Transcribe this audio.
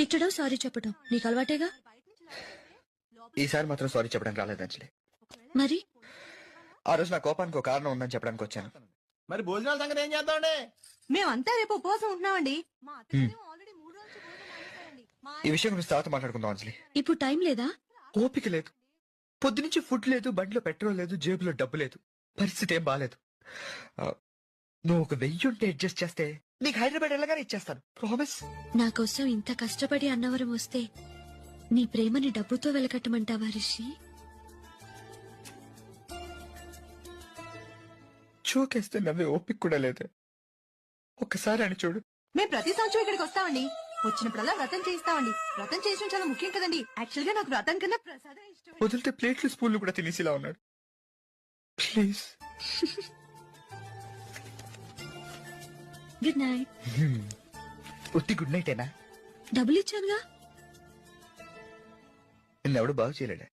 తిట్టడం సారీ చెప్పడం నీకు అలవాటేగా. ఈసారి మాత్రం సారీ చెప్పడానికి రాలేదు అంజలి. మరి ఆ రోజు నా కోపానికి ఒక కారణం ఉందని చెప్పడానికి వచ్చాను. మరి భోజనాల సంగతి ఏం చేద్దామండి? మేమంతా రేపు ఉపవాసం ఉంటున్నామండి. ఈ విషయం గురించి తర్వాత మాట్లాడుకుందాం అంజలి. ఇప్పుడు టైం లేదా? ఓపిక లేదు. పొద్దునుంచి ఫుడ్ లేదు, బండిలో పెట్రోల్ లేదు, జేబులో డబ్బు లేదు. పరిస్థితి ఏం బాలేదు. నువ్వు ఒక 1000 ఉంటే అడ్జస్ట్ చేస్తే నీకు హైదరాబాద్ వెళ్ళగానే ఇచ్చేస్తాను. ప్రామిస్. నా కోసం ఇంత కష్టపడి అన్నవరం వస్తే నీ ప్రేమని డబ్బుతో వెలకట్టమంటావా రిషి? చూకేస్తే నవ్వే ఓపిక కూడా లేదు. ఒక్కసారి అని చూడు. మేము ప్రతి సంవత్సరం ఇక్కడికి వస్తామండి. వచ్చినప్పుడల్లా వ్రతం చేయిస్తామండి. వ్రతం చేయించడం చాలా ముఖ్యం కదండి. యాక్చువల్ గా నాకు వ్రతం కన్నా ప్రసాదం ఇష్టం. వదిలితే ప్లేట్లు స్పూన్లు కూడా తినేసిలా ఉన్నాడు. ప్లీజ్. Good night. ఉత్తి గుడ్ నైటేనా? డబ్బులు ఇచ్చానుగా. నిన్నెవడు బాగు చేయలేడా?